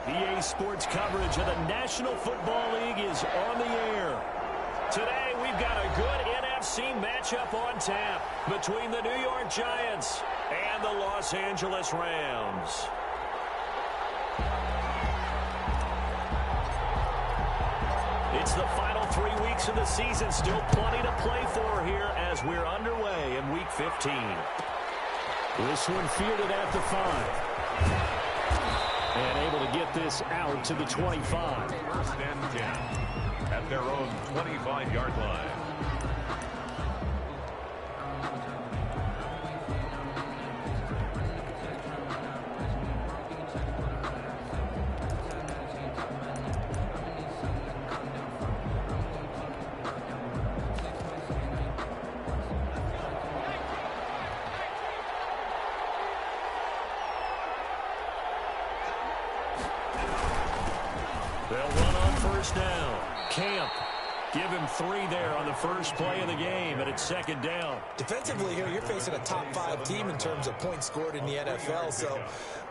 EA Sports coverage of the National Football League is on the air. Today, we've got a good NFC matchup on tap between the New York Giants and the Los Angeles Rams. It's the final 3 weeks of the season. Still plenty to play for here as we're underway in Week 15. This one fielded at the 5. And able to get this out to the 25. First and 10 at their own 25-yard line. They'll run on first down. Camp. Give him 3 there on the first play of the game, and it's second down. Defensively here, you're facing a top 5 team in terms of points scored in the NFL. So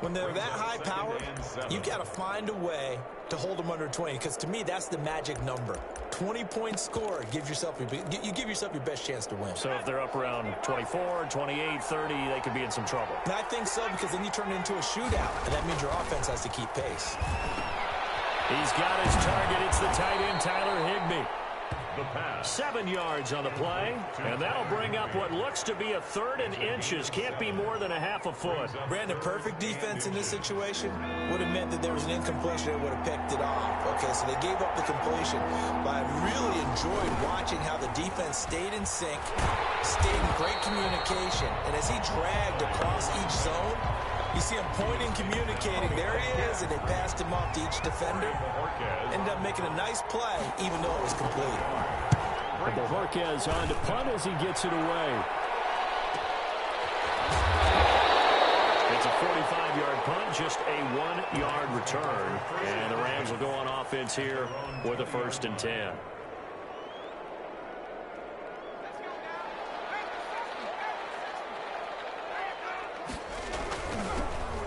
when they're that high powered, you've got to find a way to hold them under 20. Because to me, that's the magic number. 20 points scored gives yourself you give yourself your best chance to win. So if they're up around 24, 28, 30, they could be in some trouble. And I think so, because then you turn it into a shootout, and that means your offense has to keep pace. He's got his target. It's the tight end, Tyler Higbee. The pass. 7 yards on the play, and that'll bring up what looks to be a 3rd and inches. Can't be more than a half a foot. Brandon, perfect defense in this situation would have meant that there was an incompletion that would have picked it off. Okay, so they gave up the completion. But I really enjoyed watching how the defense stayed in sync, stayed in great communication, and as he dragged across each zone, you see him pointing, communicating. There he is, and they passed him off to each defender. Ended up making a nice play, even though it was complete. Bojorquez on to punt as he gets it away. It's a 45-yard punt, just a 1-yard return. And the Rams will go on offense here with a 1st and 10.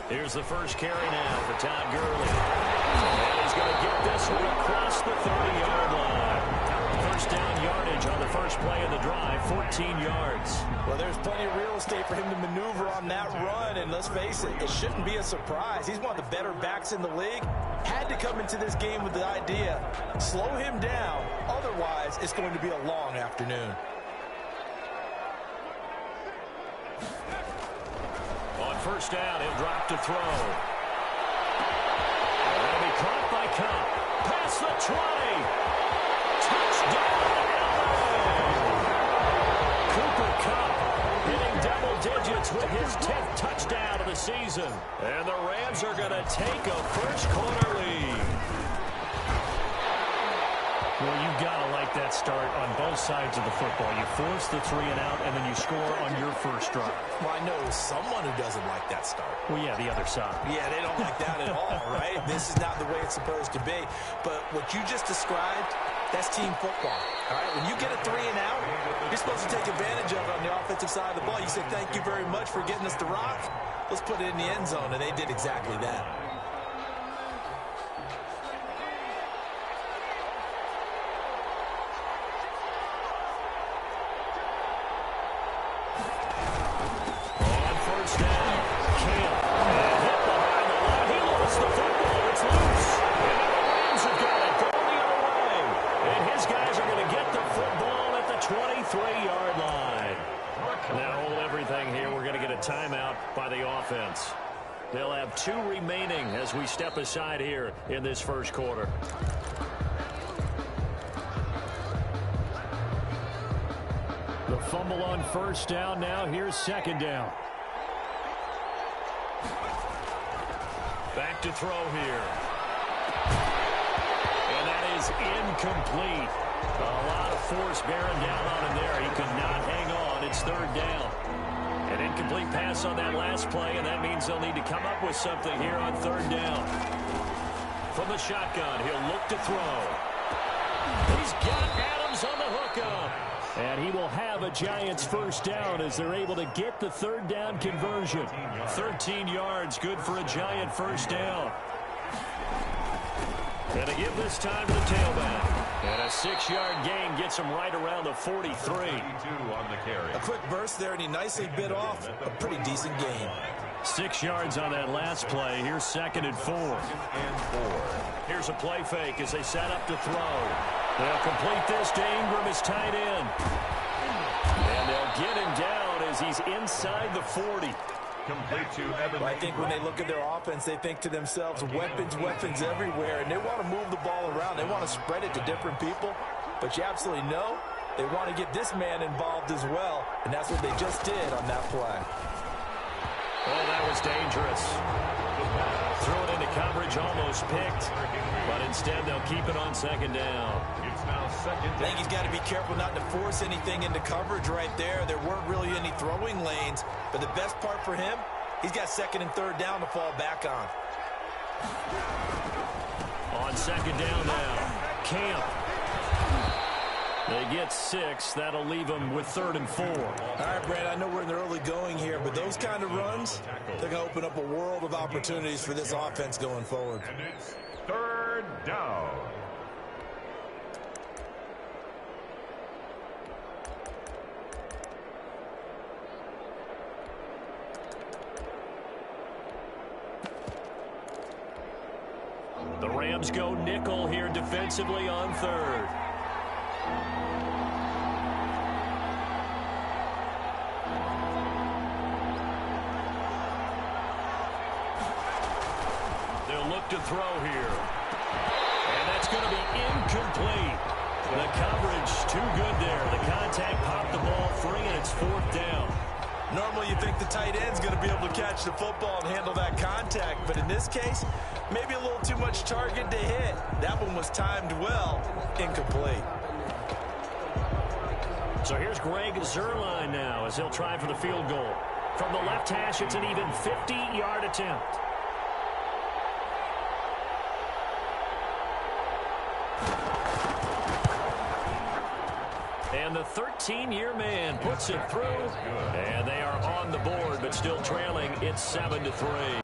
Here's the first carry now for Todd Gurley. And he's going to get this one across the 30-yard line. First down yardage on the first play of the drive, 14 yards. Well, there's plenty of real estate for him to maneuver on that run, and let's face it, it shouldn't be a surprise. He's one of the better backs in the league. Had to come into this game with the idea, slow him down, otherwise it's going to be a long afternoon. On first down, he'll drop to throw. That'll be caught by Kupp. Past the 20. Touchdown, LA! Cooper Kupp hitting double digits with his 10th touchdown of the season. And the Rams are going to take a first-quarter lead. Well, you've got to like that start on both sides of the football. You force the 3 and out, and then you score on your first drive. Well, I know someone who doesn't like that start. Well, yeah, the other side. Yeah, they don't like that at all, right? This is not the way it's supposed to be. But what you just described, that's team football, all right? When you get a 3 and out, you're supposed to take advantage of it on the offensive side of the ball. You say, thank you very much for getting us the rock. Let's put it in the end zone, and they did exactly that. They'll have 2 remaining as we step aside here in this first quarter. The fumble on first down now. Here's second down. Back to throw here. And that is incomplete. A lot of force bearing down on him there. He could not hang on. It's 3rd down. An incomplete pass on that last play, and that means they'll need to come up with something here on 3rd down. From the shotgun, he'll look to throw. He's got Adams on the hookup. And he will have a Giants first down as they're able to get the 3rd down conversion. 13 yards, good for a Giant first down. And to give this time to the tailback. And a 6-yard gain gets him right around the 43. 32 on the carry. A quick burst there, and he nicely bit off a pretty decent gain. 6 yards on that last play. Here's 2nd and 4. Here's a play fake as they set up to throw. They'll complete this to Ingram, his tight end. And they'll get him down as he's inside the 40. Complete to Evan. I think when they look at their offense, they think to themselves, weapons everywhere, and they want to move the ball around. They want to spread it to different people, but you absolutely know they want to get this man involved as well, and that's what they just did on that play. Oh, that was dangerous. Threw it into coverage, almost picked, but instead they'll keep it on 2nd down. It's now 2nd down. I think he's got to be careful not to force anything into coverage right there. There weren't really any throwing lanes, but the best part for him, he's got 2nd and 3rd down to fall back on. On 2nd down now, Camp. They get 6. That'll leave them with 3rd and 4. All right, Brad, I know we're in the early going here, but those kind of runs, they're going to open up a world of opportunities for this offense going forward. And it's 3rd down. The Rams go nickel here defensively on 3rd. They'll look to throw here. And that's going to be incomplete. The coverage too good there. The contact popped the ball free, and it's 4th down. Normally you think the tight end's going to be able to catch the football and handle that contact, but in this case, maybe a little too much target to hit. That one was timed well, incomplete. So here's Greg Zuerlein now as he'll try for the field goal. From the left hash, it's an even 50-yard attempt. And the 13-year man puts it through. And they are on the board, but still trailing. It's 7-3.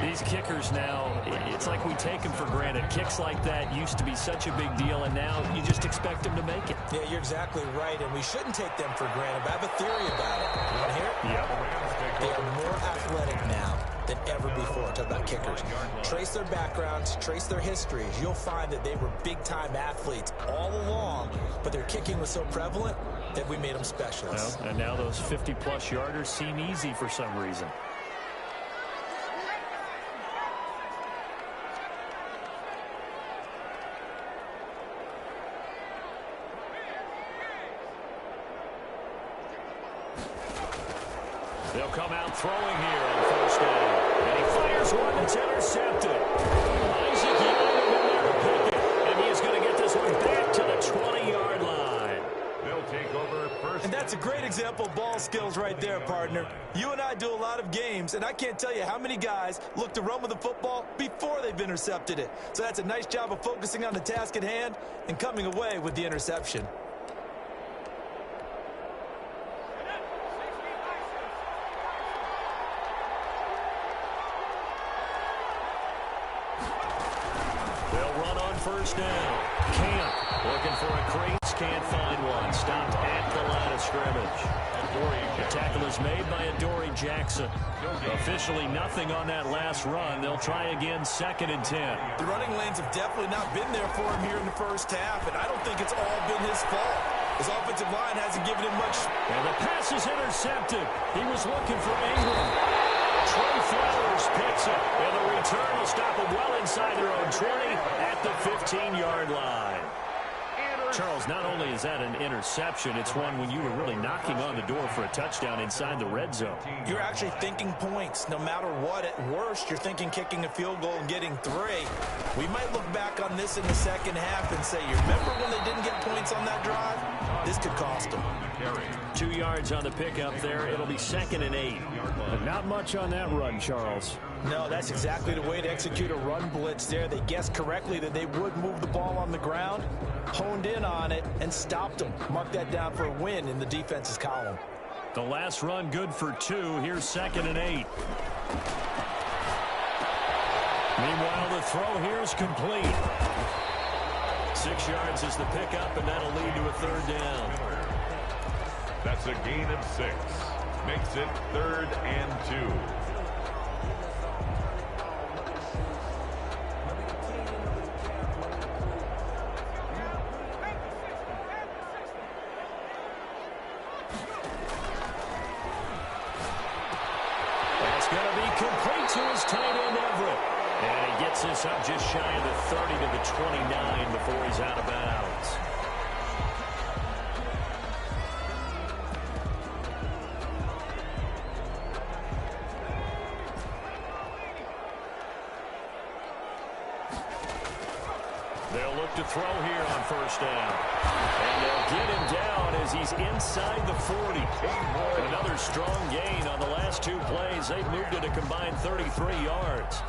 These kickers now, it's like we take them for granted. Kicks like that used to be such a big deal, and now you just expect them to make it. Yeah, you're exactly right, and we shouldn't take them for granted. But I have a theory about it. You want to hear it? Yep. They are more athletic now than ever before. Talk about kickers. Trace their backgrounds, trace their histories. You'll find that they were big-time athletes all along, but their kicking was so prevalent that we made them specialists. Well, and now those 50-plus yarders seem easy for some reason. They'll come out throwing here on 1st down. And he fires one that's intercepted. Isaac Young in there to pick it. And he's going to get this one back to the 20-yard line. They'll take over 1st. And that's a great example of ball skills right there, partner. You and I do a lot of games, and I can't tell you how many guys look to run with the football before they've intercepted it. So that's a nice job of focusing on the task at hand and coming away with the interception. They'll run on 1st down. Camp looking for a crease, can't find one. Stopped at the line of scrimmage. The tackle is made by Adoree Jackson. Officially nothing on that last run. They'll try again 2nd and 10. The running lanes have definitely not been there for him here in the 1st half, and I don't think it's all been his fault. His offensive line hasn't given him much. And the pass is intercepted. He was looking for Ingram. Trey Flowers picks it, and the return will stop him well inside their own 20 at the 15-yard line. Charles, not only is that an interception, it's one when you were really knocking on the door for a touchdown inside the red zone. You're actually thinking points. No matter what, at worst, you're thinking kicking a field goal and getting 3. We might look back on this in the 2nd half and say, you remember when they didn't get points on that drive? This could cost them. 2 yards on the pickup there. It'll be 2nd and 8. But not much on that run, Charles. No, that's exactly the way to execute a run blitz there. They guessed correctly that they would move the ball on the ground, honed in on it, and stopped them. Mark that down for a win in the defense's column. The last run good for 2. Here's 2nd and 8. Meanwhile, the throw here is complete. 6 yards is the pickup, and that'll lead to a third down. That's a gain of 6. Makes it 3rd and 2. That's going to be complete to his tight end, Everett. And he gets this up just shy of the 30 to the 29 before he's out of bounds. They'll look to throw here on first down. And they'll get him down as he's inside the 40. Another strong gain on the last 2 plays. They've moved it a combined 33 yards.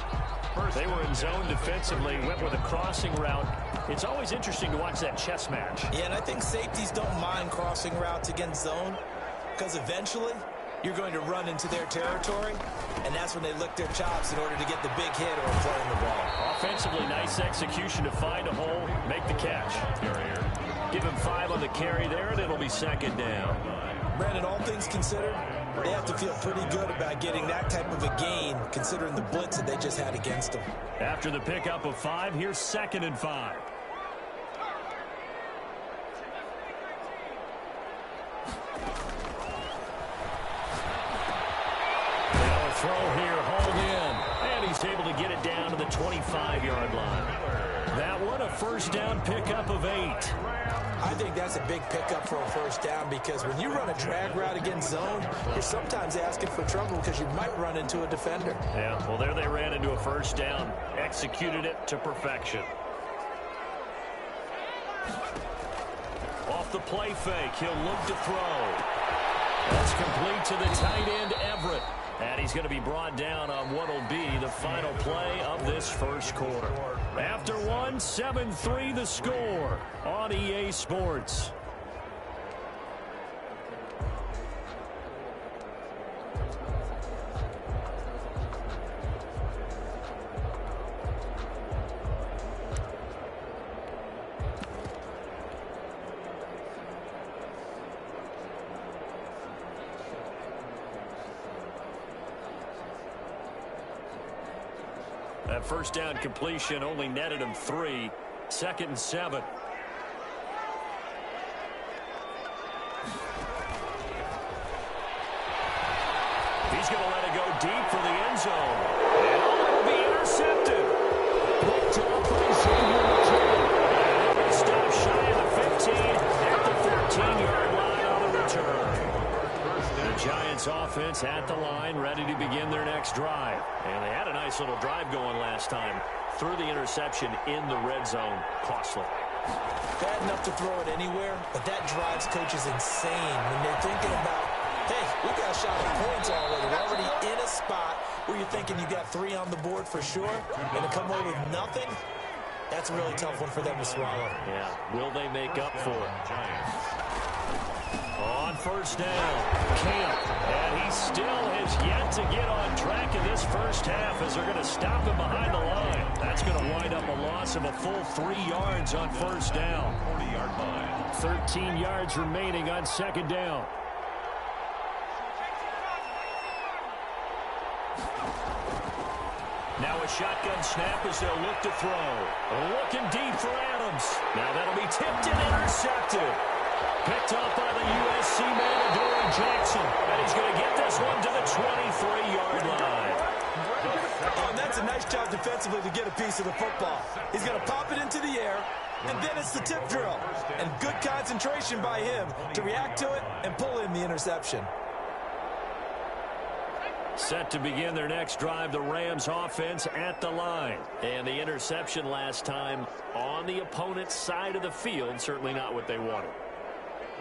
They were in zone defensively, went with a crossing route. It's always interesting to watch that chess match. Yeah, and I think safeties don't mind crossing routes against zone because eventually you're going to run into their territory, and that's when they lick their chops in order to get the big hit or playing the ball. Offensively, nice execution to find a hole, make the catch. Give him 5 on the carry there, and it'll be second down. Brandon, all things considered, they have to feel pretty good about getting that type of a gain, considering the blitz that they just had against them. After the pickup of 5, here's 2nd and 5. Now a throw here, hauled in, and he's able to get it down to the 25-yard line. That one, a first down pickup of 8. I think that's a big pickup for a first down because when you run a drag route against zone, you're sometimes asking for trouble because you might run into a defender. Yeah, well, there they ran into a first down, executed it to perfection. Off the play fake, he'll look to throw. That's complete to the tight end, Everett. And he's going to be brought down on what will be the final play of this first quarter. After one, 7-3 the score on EA Sports. That first down completion only netted him 3. 2nd and 7. He's going to let it go deep for the end zone. And it'll be intercepted. Picked up by Xavier McKinney. And stop shy of the 15 at the 13-yard line on the return. The Giants offense at the line, ready to begin their next drive. And they had a nice little drive going last time. Threw the interception in the red zone. Costly. Bad enough to throw it anywhere, but that drives coaches insane when they're thinking about, hey, we got a shot at points already. We're already in a spot where you're thinking you got 3 on the board for sure, and to come away with nothing, that's a really tough one for them to swallow. Yeah, will they make up for it? On first down, Camp, and he still has yet to get on track in this first half as they're going to stop him behind the line. That's going to wind up a loss of a full 3 yards on first down. 40-yard line. 13 yards remaining on second down. Now a shotgun snap as they'll look to throw. Looking deep for Adams. Now that'll be tipped and intercepted. Picked up by the USC man, Adoree Jackson. And he's going to get this one to the 23-yard line. Oh, and that's a nice job defensively to get a piece of the football. He's going to pop it into the air, and then it's the tip drill. And good concentration by him to react to it and pull in the interception. Set to begin their next drive, the Rams offense at the line. And the interception last time on the opponent's side of the field, certainly not what they wanted.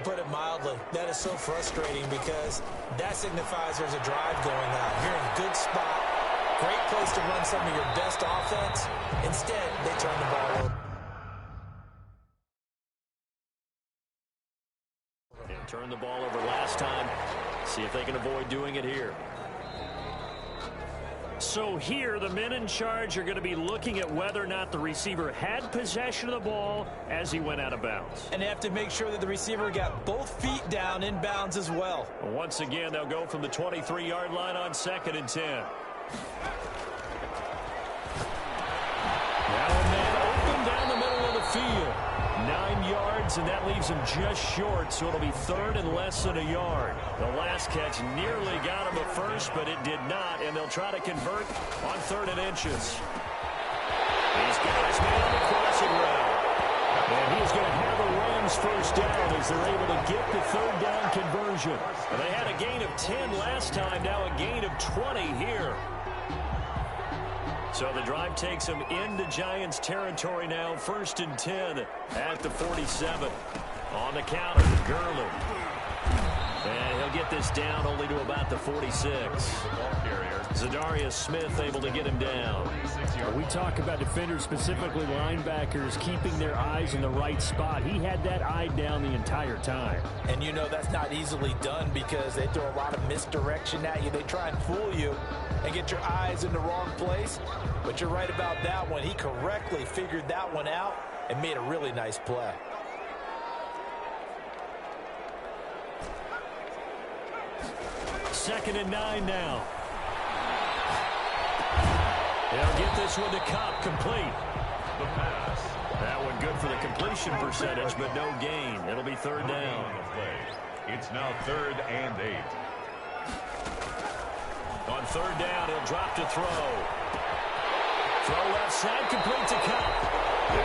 Put it mildly, that is so frustrating because that signifies there's a drive going on. You're in a good spot, great place to run some of your best offense. Instead, they turn the ball over. And turn the ball over last time. See if they can avoid doing it here. So here, the men in charge are going to be looking at whether or not the receiver had possession of the ball as he went out of bounds. And they have to make sure that the receiver got both feet down in bounds as well. Once again, they'll go from the 23-yard line on 2nd and 10. Now a man open down the middle of the field. 9 yards, and that leaves him just short, so it'll be 3rd and less than a yard. The last catch nearly got him at first, but it did not, and they'll try to convert on 3rd and inches. He's got his man on the crossing route. And he's going to have the Rams first down as they're able to get the 3rd down conversion. And they had a gain of 10 last time, now a gain of 20 here. So the drive takes them into Giants territory now. 1st and 10 at the 47. On the counter, Gurley. And he'll get this down only to about the 46. Zadarius Smith able to get him down. We talk about defenders, specifically linebackers, keeping their eyes in the right spot. He had that eye down the entire time. And you know that's not easily done because they throw a lot of misdirection at you. They try and fool you and get your eyes in the wrong place. But you're right about that one. He correctly figured that one out and made a really nice play. Second and 9 now. They'll get this one to Kupp, complete. The pass. That one good for the completion percentage, but no gain. It'll be 3rd down. It's now 3rd and 8. On 3rd down, he'll drop to throw. Throw left side, complete to Kupp.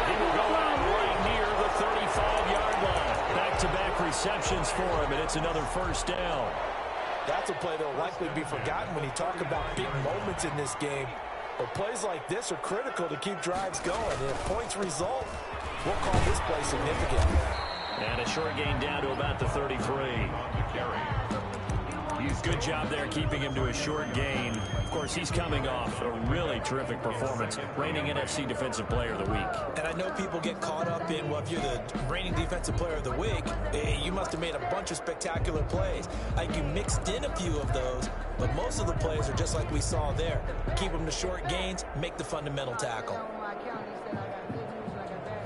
He will go out right near the 35-yard line. Back-to-back receptions for him, and it's another 1st down. That's a play that will likely be forgotten when you talk about big moments in this game. But plays like this are critical to keep drives going. And if points result, we'll call this play significant. And a short gain down to about the 33. Good job there keeping him to a short gain. Of course, he's coming off a really terrific performance. Reigning NFC Defensive Player of the Week. And I know people get caught up in, well, if you're the reigning Defensive Player of the Week, you must have made a bunch of spectacular plays. I think you mixed in a few of those, but most of the plays are just like we saw there. Keep them to short gains, make the fundamental tackle.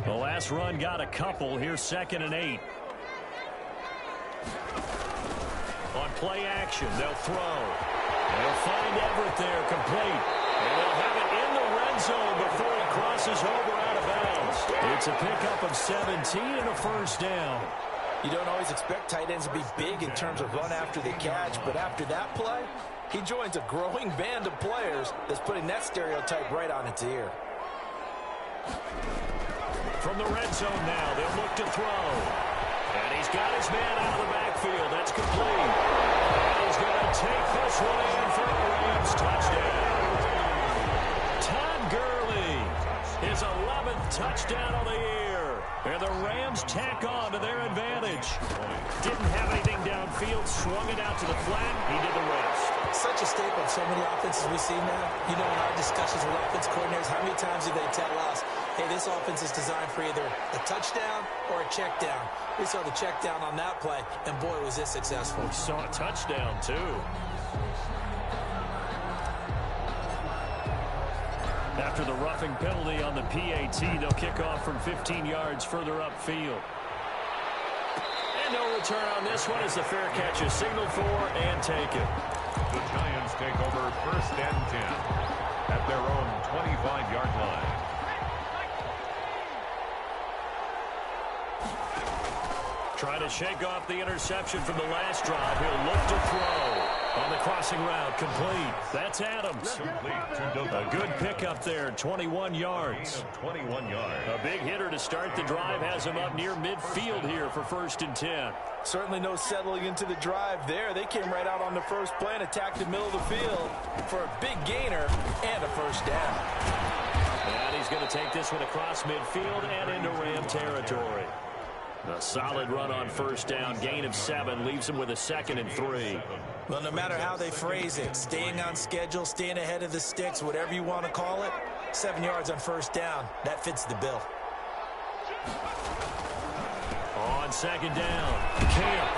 The last run got a couple. Here's 2nd and 8. On play action, they'll throw. They'll find Everett there, complete. And they'll have it in the red zone before he crosses over out of bounds. It's a pickup of 17 and a 1st down. You don't always expect tight ends to be big in terms of run after the catch, but after that play, he joins a growing band of players that's putting that stereotype right on its ear. From the red zone now, they'll look to throw. And he's got his man out of the backfield. That's complete. And he's going to take this one in for a Rams touchdown. Todd Gurley, his 11th touchdown of the year. And the Rams tack on to their advantage. Didn't have anything downfield, swung it out to the flat. He did the rest. Such a staple of so many offenses we see now. You know, in our discussions with offense coordinators, how many times do they tell us, hey, this offense is designed for either a touchdown or a check down. We saw the check down on that play, and boy, was this successful. We saw a touchdown, too. After the roughing penalty on the PAT, they'll kick off from 15 yards further upfield. And no return on this one as the fair catch is signaled for and taken. The Giants take over 1st and 10 at their own 25-yard line. Trying to shake off the interception from the last drive. He'll look to throw on the crossing route. Complete. That's Adams. Complete to A good pickup there. 21 yards. 21 yards. A big hitter to start the drive has him up near midfield here for 1st and 10. Certainly no settling into the drive there. They came right out on the first play and attacked the middle of the field for a big gainer and a 1st down. And he's going to take this one across midfield and into Ram territory. A solid run on 1st down. Gain of 7 leaves him with a 2nd and 3. Well, no matter how they phrase it, staying on schedule, staying ahead of the sticks, whatever you want to call it, 7 yards on 1st down. That fits the bill. On 2nd down, Camp.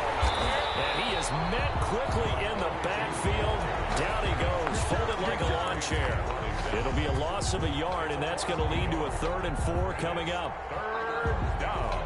And he is met quickly in the backfield. Down he goes folded like a lawn chair. It'll be a loss of a yard, and that's going to lead to a 3rd and 4 coming up. Third down.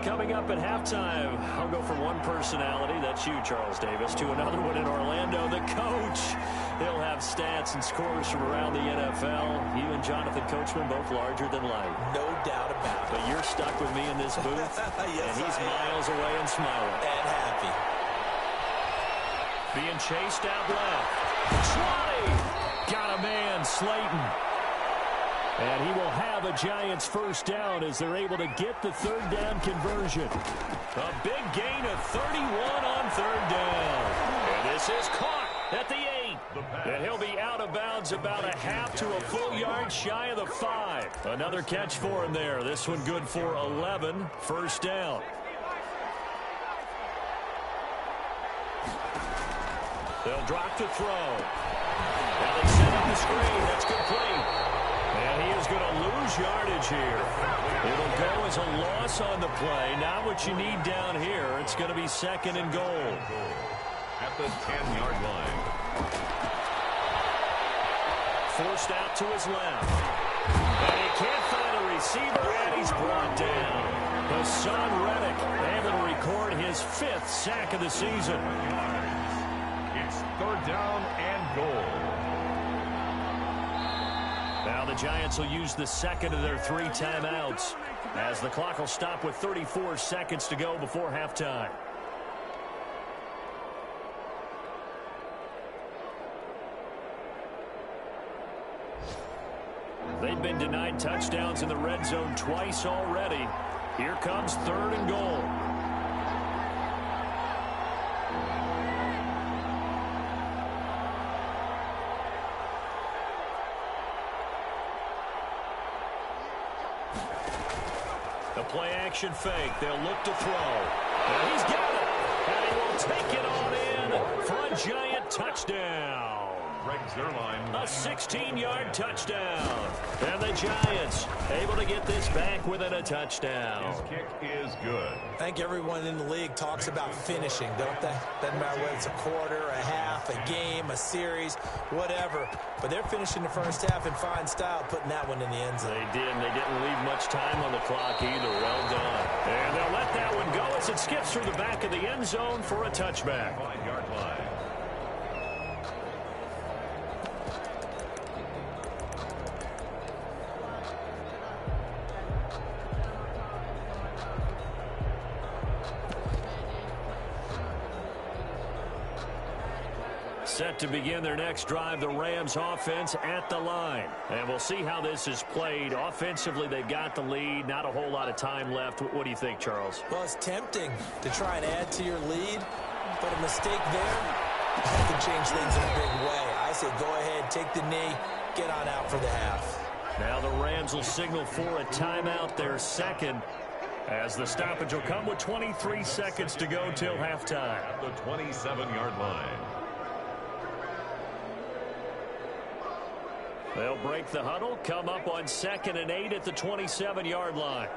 Coming up at halftime, I'll go from one personality, that's you, Charles Davis, to another one in Orlando, the coach. He'll have stats and scores from around the NFL. You and Jonathan Coachman both larger than life. No doubt about it. But you're stuck with me in this booth, yes, and he's miles away and smiling. And happy. Being chased out left. Swatty! Got a man, Slayton. And he will have a Giants first down as they're able to get the 3rd down conversion. A big gain of 31 on 3rd down. And this is caught at the 8. And he'll be out of bounds about a half to a full yard shy of the 5. Another catch for him there. This one good for 11. First down. They'll drop to throw. Now they set up the screen. That's complete. And he is going to lose yardage here. It'll go as a loss on the play. Not what you need down here. It's going to be 2nd and goal. At the 10-yard line. Forced out to his left. And he can't find a receiver, and he's brought down. Hassan Reddick able to record his 5th sack of the season. It's 3rd down and goal. Now the Giants will use the 2nd of their 3 timeouts as the clock will stop with 34 seconds to go before halftime. They've been denied touchdowns in the red zone twice already. Here comes 3rd and goal. Play-action fake. They'll look to throw. And he's got it. And he will take it on in for a Giant touchdown. Greg Zuerlein. A 16-yard touchdown. And the Giants able to get this back within a touchdown. His kick is good. I think everyone in the league talks about finishing, don't they? Doesn't matter whether it's a quarter, a half, a game, a series, whatever. But they're finishing the first half in fine style, putting that one in the end zone. They did, and they didn't leave much time on the clock either. Well done. And they'll let that one go as it skips through the back of the end zone for a touchback. 5-yard line. Set to begin their next drive, the Rams offense at the line. And we'll see how this is played. Offensively, they've got the lead. Not a whole lot of time left. What do you think, Charles? Well, it's tempting to try and add to your lead, but a mistake there, that can change things in a big way. I say go ahead, take the knee, get on out for the half. Now the Rams will signal for a timeout, their 2nd, as the stoppage will come with 23 seconds to go till halftime. At the 27-yard line. They'll break the huddle, come up on 2nd and 8 at the 27-yard line.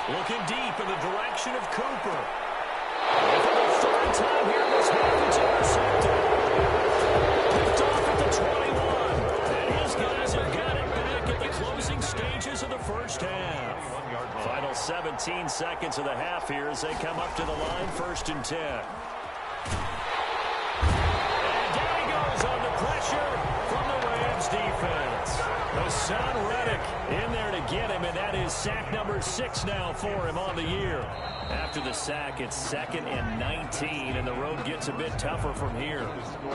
Looking deep in the direction of Cooper. And for the 3rd time here in this half, it's intercepted. Picked off at the 21. And his guys have got it back at the closing stages of the first half. Final 17 seconds of the half here as they come up to the line, 1st and 10. And down he goes under pressure from the Rams defense. Haason Reddick in there to get him, and that is sack number 6 now for him on the year. After the sack, it's 2nd and 19, and the road gets a bit tougher from here.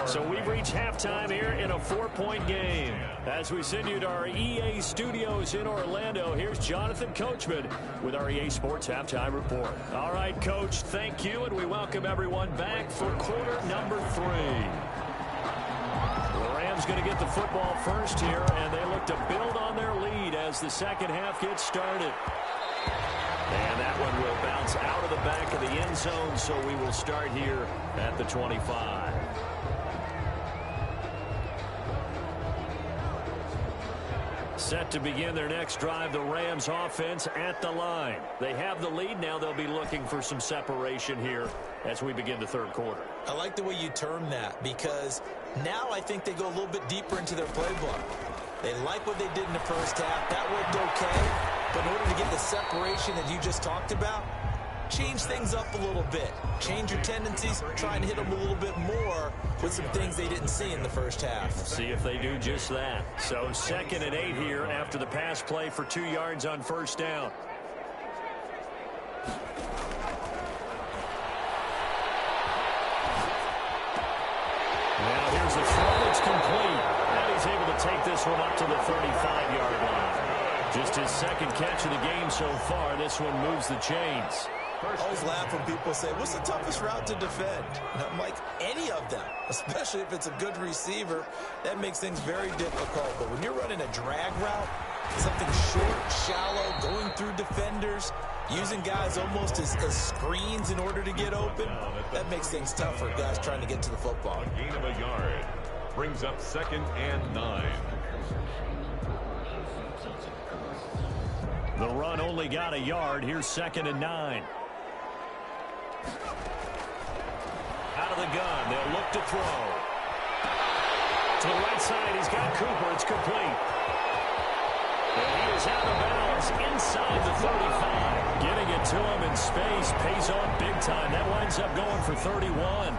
So we've reached halftime here in a 4-point game. As we send you to our EA studios in Orlando, here's Jonathan Coachman with our EA Sports Halftime Report. All right, Coach, thank you, and we welcome everyone back for quarter number 3. The Rams going to get the football first here, and they look to build on their lead as the second half gets started. And that one will bounce out of the back of the end zone, so we will start here at the 25. Set to begin their next drive, the Rams offense at the line. They have the lead. Now they'll be looking for some separation here as we begin the third quarter. I like the way you term that, because now I think they go a little bit deeper into their playbook. They like what they did in the first half. That worked okay. But in order to get the separation that you just talked about, change things up a little bit. Change your tendencies, try and hit them a little bit more with some things they didn't see in the first half. See if they do just that. So 2nd and 8 here after the pass play for 2 yards on first down. Now here's the throw. It's complete. And he's able to take this one up to the 35-yard line. Just his second catch of the game so far. This one moves the chains. I always laugh when people say, what's the toughest route to defend? And I'm like, any of them, especially if it's a good receiver. That makes things very difficult. But when you're running a drag route, something short, shallow, going through defenders, using guys almost as screens in order to get open, that makes things tough for guys trying to get to the football. A gain of a yard brings up 2nd and 9. The run only got a yard. Here's 2nd and 9. Out of the gun. They'll look to throw. To the right side. He's got Cooper. It's complete. And he is out of bounds inside the 35. Getting it to him in space pays off big time. That winds up going for 31.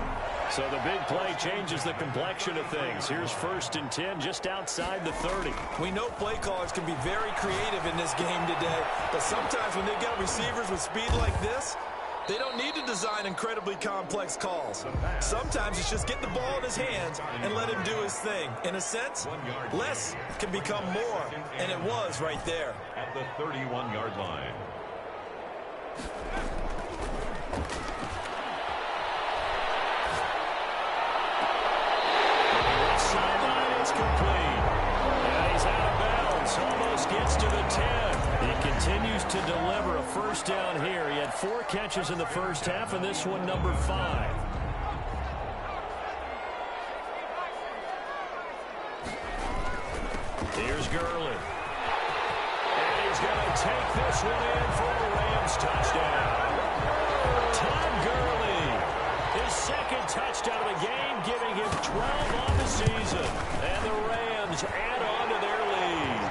So the big play changes the complexion of things. Here's 1st and 10 just outside the 30. We know play callers can be very creative in this game today, but sometimes when they get receivers with speed like this, they don't need to design incredibly complex calls. Sometimes it's just get the ball in his hands and let him do his thing. In a sense, less can become more, and it was right there. At the 31-yard line. Sideline is complete. And he's out of bounds. Almost gets to the 10. He continues to deliver a first down here. He had 4 catches in the first half, and this one number 5. Here's Gurley. And he's going to take this one in for a Rams touchdown. Todd Gurley, his 2nd touchdown of the game, giving him 12 on the season. And the Rams add on to their lead.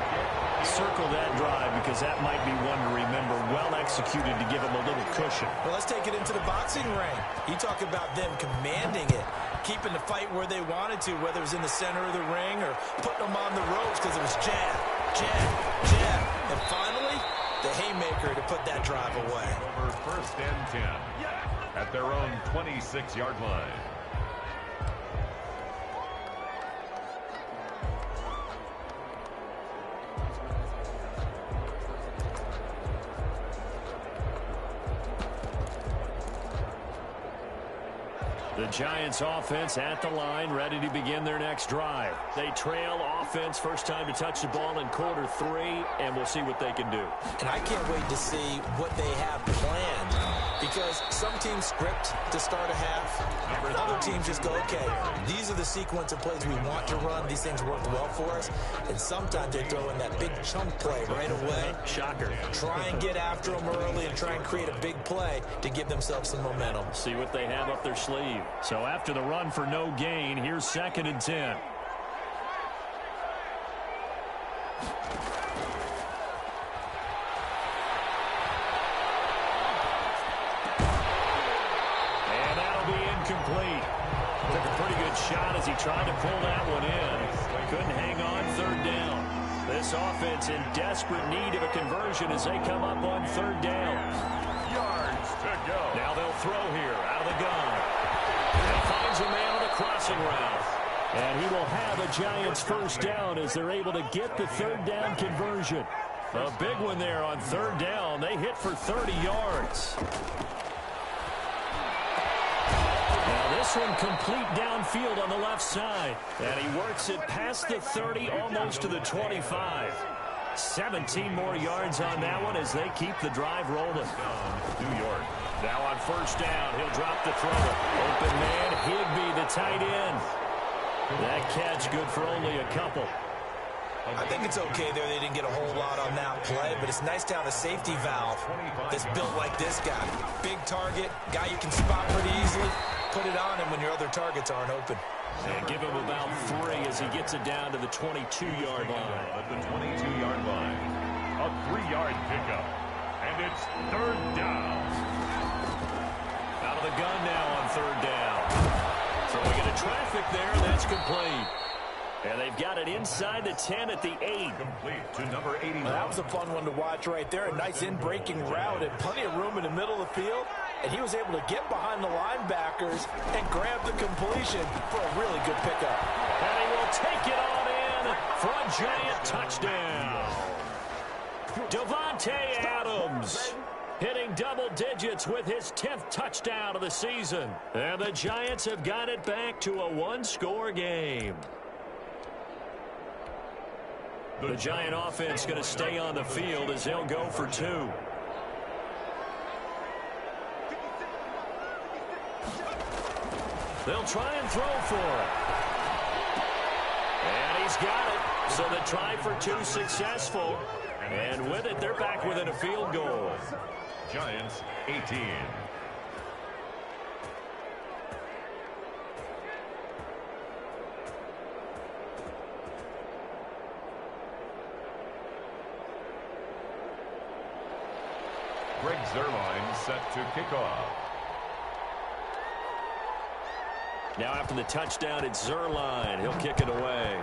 Circle that drive because that might be one to remember. Well executed to give him a little cushion. Well, let's take it into the boxing ring. You talk about them commanding it, keeping the fight where they wanted to, whether it was in the center of the ring or putting them on the ropes because it was jab, jab, jab. And finally, the haymaker to put that drive away. Over 1st and 10 at their own 26-yard line. The Giants offense at the line, ready to begin their next drive. They trail offense, first time to touch the ball in quarter 3, and we'll see what they can do. And I can't wait to see what they have planned, because some teams script to start a half, other teams just go, okay, these are the sequence of plays we want to run. These things work well for us, and sometimes they throw in that big chunk play right away. Shocker. Try and get after them early and try and create a big play to give themselves some momentum. See what they have up their sleeve. So after the run for no gain, here's 2nd and 10. And that'll be incomplete. Took a pretty good shot as he tried to pull that one in. Couldn't hang on 3rd down. This offense in desperate need of a conversion as they come up on third down. Yards to go. Now they'll throw here out of the gun. And finds a man on a crossing route. And he will have a Giants first down as they're able to get the third down conversion. A big one there on third down. They hit for 30 yards. Now this one complete downfield on the left side. And he works it past the 30, almost to the 25. 17 more yards on that one as they keep the drive rolling. New York. Now on first down, he'll drop the throw. Open man, Higbee, the tight end. That catch good for only a couple. I think it's okay there. They didn't get a whole lot on that play, but it's nice to have a safety valve that's built like this guy. Big target, guy you can spot pretty easily. Put it on him when your other targets aren't open. And give him about 3 as he gets it down to the 22-yard line. At the 22-yard line. A 3-yard pickup. And it's third down. Out of the gun now on third down. Throwing into traffic there, that's complete. And they've got it inside the 10 at the 8. Complete to number 81. Well, that was a fun one to watch right there. A nice in-breaking route and plenty of room in the middle of the field. And he was able to get behind the linebackers and grab the completion for a really good pickup. And he will take it on in for a Giant touchdown. Davante Adams hitting double digits with his 10th touchdown of the season. And the Giants have got it back to a one-score game. The Giant offense going to stay on the field as they'll go for 2. They'll try and throw for it. And he's got it. So the try for 2 successful. And with it, they're back within a field goal. Giants 18. Greg Zuerlein set to kick off. Now after the touchdown, it's Zuerlein. He'll kick it away.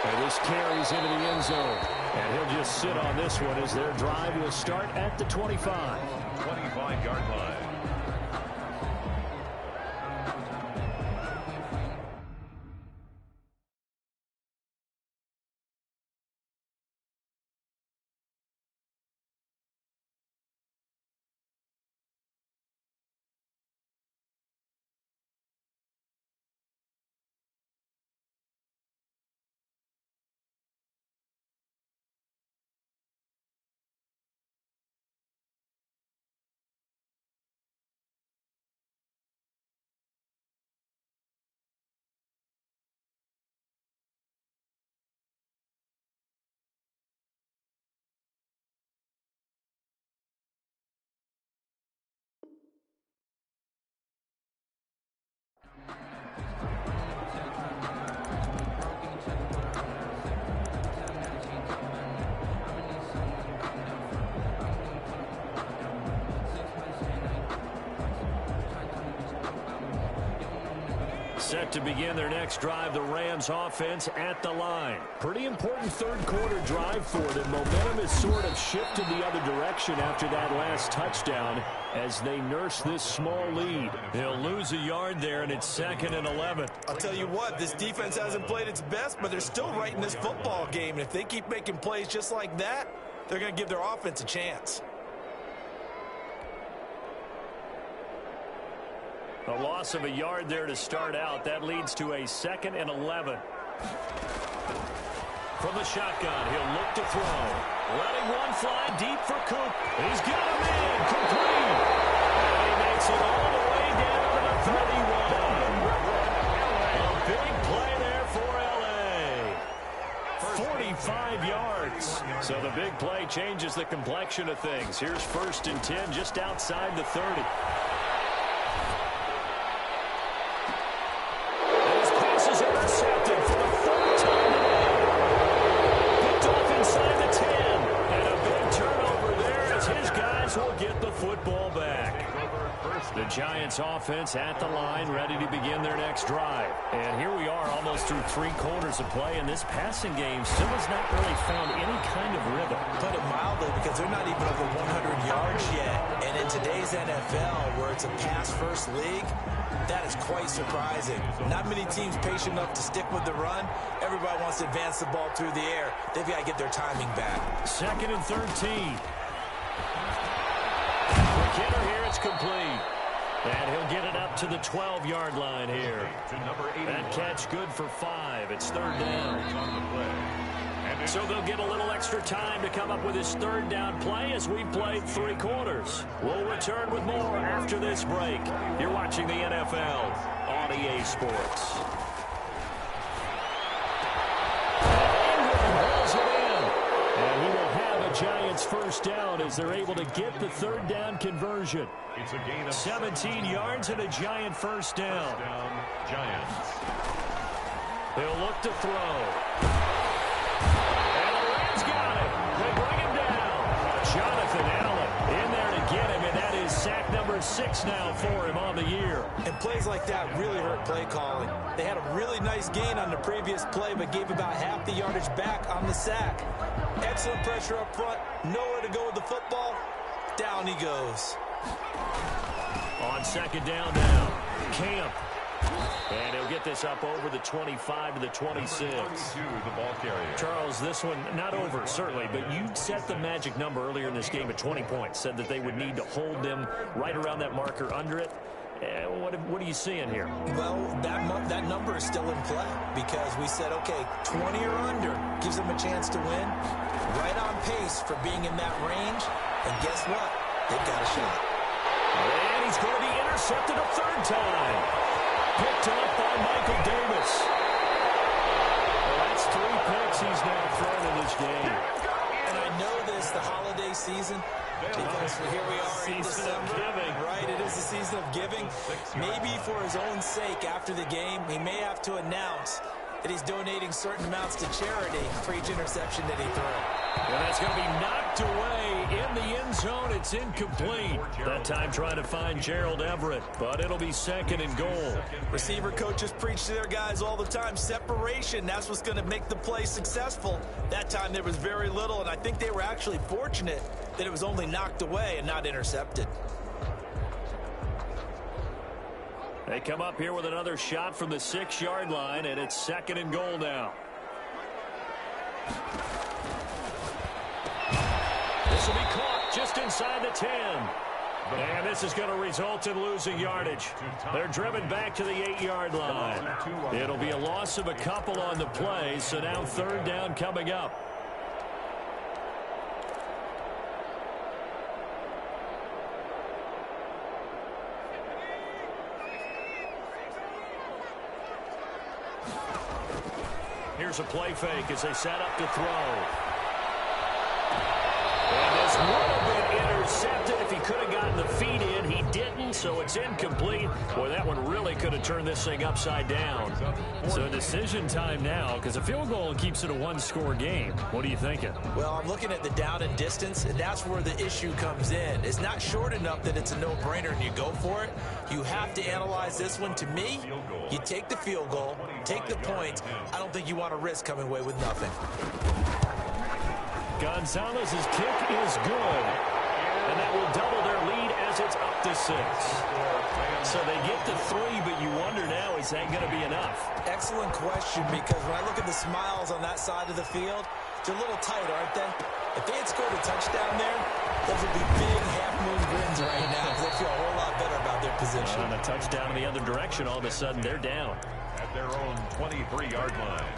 And this carries into the end zone. And he'll just sit on this one as their drive will start at the 25. 25-yard line. Set to begin their next drive, the Rams offense at the line. Pretty important third quarter drive for them. Momentum has sort of shifted the other direction after that last touchdown as they nurse this small lead. They'll lose a yard there, and it's 2nd and 11. I'll tell you what, this defense hasn't played its best, but they're still right in this football game. And if they keep making plays just like that, they're going to give their offense a chance. A loss of a yard there to start out. That leads to a 2nd and 11. From the shotgun, he'll look to throw. Letting one fly deep for Coop. He's got a man complete. And he makes it all the way down to the 31. A big play there for L.A. 45 yards. So the big play changes the complexion of things. Here's 1st and 10 just outside the 30. Giants offense at the line, ready to begin their next drive. And here we are almost through 3 quarters of play, and this passing game still has not really found any kind of rhythm. Put it mildly, because they're not even over 100 yards yet. And in today's NFL, where it's a pass-first league, that is quite surprising. Not many teams patient enough to stick with the run. Everybody wants to advance the ball through the air. They've got to get their timing back. 2nd and 13. McKinnon here, it's complete. And he'll get it up to the 12-yard line here. That catch good for 5. It's 3rd down. So they'll get a little extra time to come up with his 3rd down play as we've played 3 quarters. We'll return with more after this break. You're watching the NFL on EA Sports. And we will have a Giants 1st down as they're able to get the 3rd down conversion. It's a gain of 17 yards and a Giant 1st down. Giants. They'll look to throw. And the Rams got it. They bring him down. Jonathan Allen in there to get him, and that is sack number 6 now for him on the year. And plays like that really hurt play calling. They had a really nice gain on the previous play, but gave about half the yardage back on the sack. Excellent pressure up front. Nowhere to go with the football. Down he goes. On 2nd down now, Camp. And he'll get this up over the 25 to the 26. The ball carrier. Charles, this one not over, certainly, but you set the magic number earlier in this game at 20 points. Said that they would need to hold them right around that marker under it. What are you seeing here? Well, that number is still in play because we said, okay, 20 or under gives them a chance to win. Right on pace for being in that range. And guess what? They've got a shot. And he's going to be intercepted a 3rd time. Picked up by Michael Davis. Well, that's 3 picks he's now thrown in this game. And I know this, the holiday season, because here we are in December, right? It is the season of giving. Maybe for his own sake after the game, he may have to announce that he's donating certain amounts to charity for each interception that he threw. And that's going to be knocked away in the end zone. It's incomplete. That time trying to find Gerald Everett, but it'll be 2nd and goal. Receiver coaches preach to their guys all the time. Separation, that's what's going to make the play successful. That time there was very little, and I think they were actually fortunate that it was only knocked away and not intercepted. They come up here with another shot from the 6-yard line, and it's 2nd and goal now. This will be caught just inside the 10. And this is going to result in losing yardage. They're driven back to the 8-yard line. It'll be a loss of a couple on the play, so now 3rd down coming up. Here's a play fake as they set up to throw. And this would have been intercepted if he could have gotten the feet in. He didn't, so it's incomplete. Boy, that one really could have turned this thing upside down. So decision time now, because a field goal keeps it a 1-score game. What are you thinking? Well, I'm looking at the down and distance, and that's where the issue comes in. It's not short enough that it's a no-brainer and you go for it. You have to analyze this one. To me, you take the field goal, take the points. I don't think you want to risk coming away with nothing. Gonzalez's kick is good, and that will double their lead as it's up to 6. So they get to 3, but you wonder now, is that going to be enough? Excellent question, because when I look at the smiles on that side of the field, they're a little tight, aren't they? If they had scored a touchdown there, those would be big half-moon grins right now because they feel a whole lot better about their position. On a touchdown in the other direction, all of a sudden they're down. At their own 23-yard line.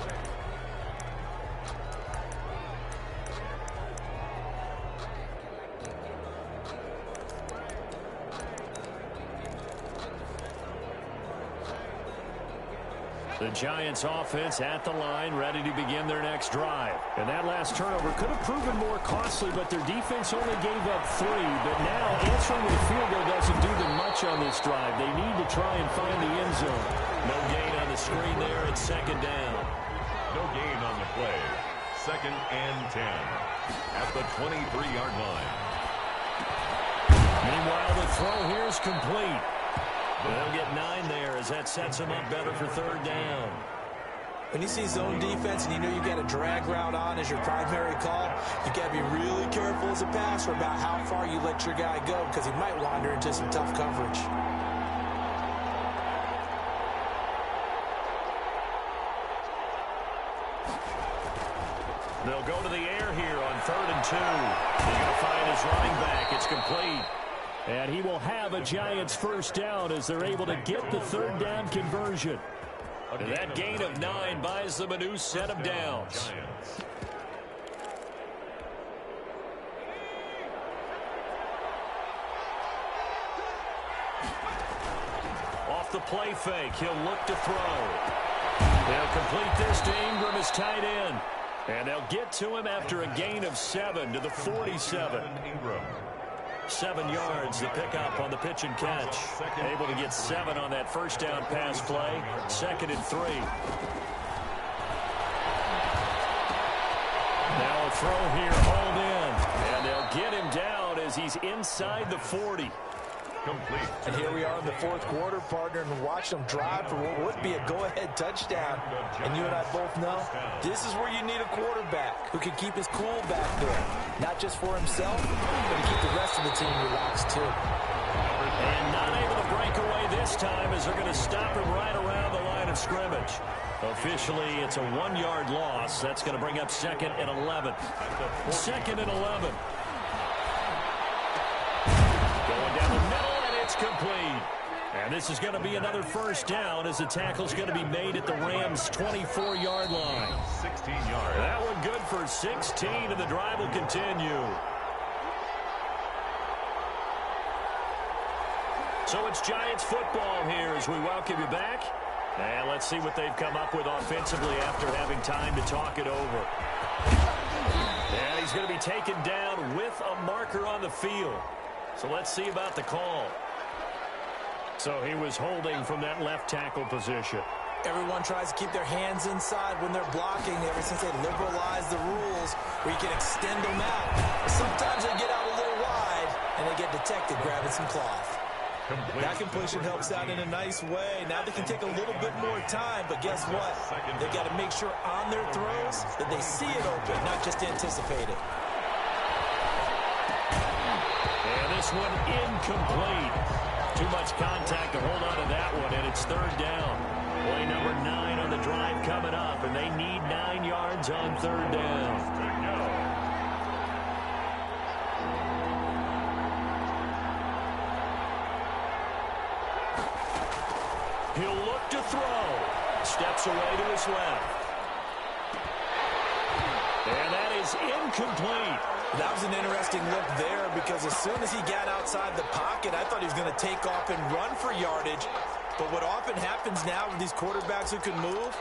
The Giants offense at the line, ready to begin their next drive. And that last turnover could have proven more costly, but their defense only gave up 3. But now answering with a field goal doesn't do them much on this drive. They need to try and find the end zone. No gain on the screen there. It's 2nd down. No gain on the play. 2nd and 10 at the 23-yard line. Meanwhile, the throw here is complete. They'll get 9 there as that sets them up better for third down. When you see zone defense and you know you've got a drag route on as your primary call, you've got to be really careful as a passer about how far you let your guy go because he might wander into some tough coverage. They'll go to the air here on 3rd and 2. He's going to find his running back. It's complete. And he will have a Giants first down as they're able to get the third down conversion. And that gain of 9 buys them a new set of downs. Off the play fake, he'll look to throw. They'll complete this to Ingram as tight end. And they'll get to him after a gain of 7 to the 47. 7 yards, the pickup on the pitch and catch. Able to get 7 on that first down pass play. 2nd and 3. Now a throw here, hauled in. And they'll get him down as he's inside the 40. Complete. And here we are in the 4th quarter, partner, and watch them drive for what would be a go-ahead touchdown. And you and I both know this is where you need a quarterback who can keep his cool back there. Not just for himself, but to keep the rest of the team relaxed too. And not able to break away this time as they're going to stop him right around the line of scrimmage. Officially, it's a 1-yard loss. That's going to bring up 2nd and 11. 2nd and 11. Going down the middle. It's complete. And this is going to be another first down as the tackle's going to be made at the Rams' 24-yard line. 16 yards. That one good for 16, and the drive will continue. So it's Giants football here as we welcome you back. And let's see what they've come up with offensively after having time to talk it over. And he's going to be taken down with a marker on the field. So let's see about the call. So he was holding from that left tackle position. Everyone tries to keep their hands inside when they're blocking ever since they liberalized the rules where you can extend them out. But sometimes they get out a little wide and they get detected grabbing some cloth. That completion helps out in a nice way. Now they can take a little bit more time, but guess what? They've got to make sure on their throws that they see it open, not just anticipate it. And this one incomplete. Too much contact to hold on to that one, and it's 3rd down. Play number 9 on the drive coming up, and they need 9 yards on 3rd down. He'll look to throw. Steps away to his left. And that is incomplete. That was an interesting look there because as soon as he got outside the pocket, I thought he was going to take off and run for yardage. But what often happens now with these quarterbacks who can move,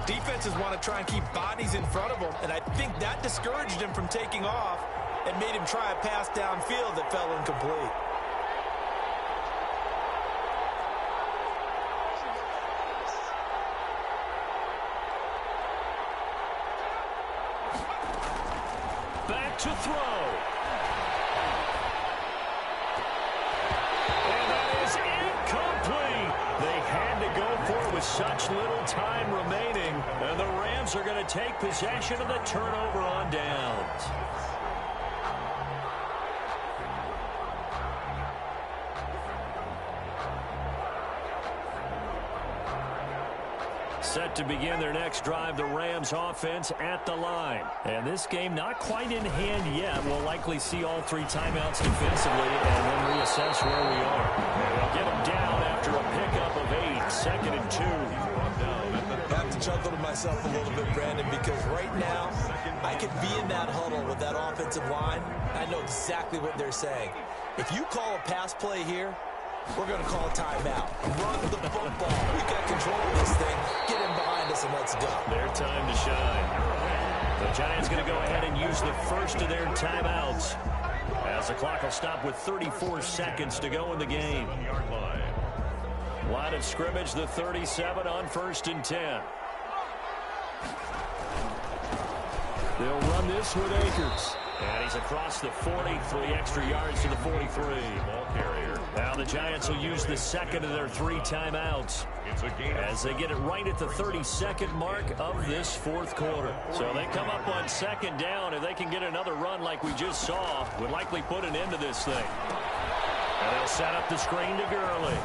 defenses want to try and keep bodies in front of them. And I think that discouraged him from taking off and made him try a pass downfield that fell incomplete. Back to throw. And that is incomplete. They had to go for it with such little time remaining. And the Rams are going to take possession of the turnover on downs. Set to begin their next drive, the Rams offense at the line. And this game not quite in hand yet. We'll likely see all 3 timeouts defensively and then reassess where we are. They'll get them down after a pickup of 8, 2nd and 2. I have to chuckle to myself a little bit, Brandon, because right now I could be in that huddle with that offensive line. I know exactly what they're saying. If you call a pass play here, we're going to call a timeout. Run the football. We've got control of this thing. Get in behind us and let's go. Their time to shine. The Giants going to go ahead and use the first of their timeouts as the clock will stop with 34 seconds to go in the game. Line of scrimmage, the 37 on 1st and 10. They'll run this with Akers. And he's across the 40, 3 extra yards to the 43. Ball carrier. Now the Giants will use the second of their 3 timeouts It's a gain as they get it right at the 32nd mark of this fourth quarter. So they come up on second down. If they can get another run like we just saw, would likely put an end to this thing. And they'll set up the screen to Gurley.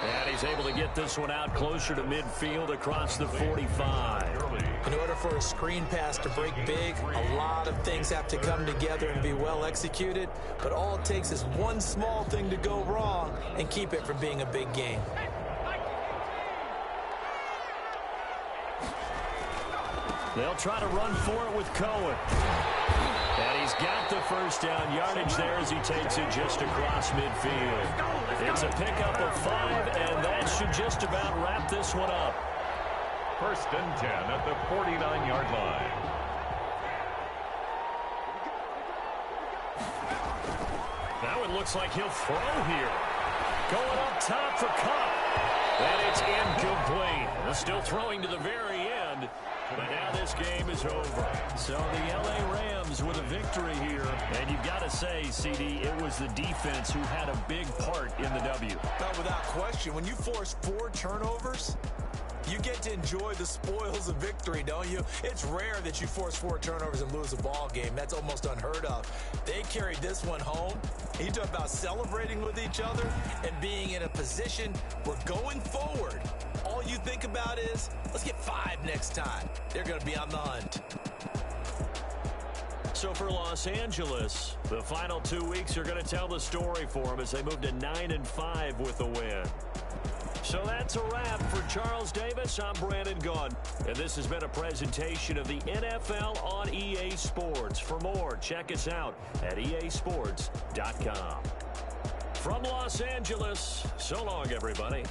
And he's able to get this one out closer to midfield across the 45. In order for a screen pass to break big, a lot of things have to come together and be well executed. But all it takes is one small thing to go wrong and keep it from being a big game. They'll try to run for it with Cohen. And he's got the first down yardage there as he takes it just across midfield. It's a pickup of 5, and that should just about wrap this one up. First and 10 at the 49-yard line. Now it looks like he'll throw here. Going up top for Kupp. And it's incomplete. Still throwing to the very end. But now this game is over. So the L.A. Rams with a victory here. And you've got to say, CD, it was the defense who had a big part in the W. Not without question. When you force 4 turnovers, you get to enjoy the spoils of victory, don't you? It's rare that you force 4 turnovers and lose a ball game. That's almost unheard of. They carried this one home. You talk about celebrating with each other and being in a position where going forward, all you think about is, let's get 5 next time. They're going to be on the hunt. So for Los Angeles, the final 2 weeks are going to tell the story for them as they move to 9-5 with a win. So that's a wrap for Charles Davis. I'm Brandon Gunn, and this has been a presentation of the NFL on EA Sports. For more, check us out at easports.com. From Los Angeles, so long, everybody.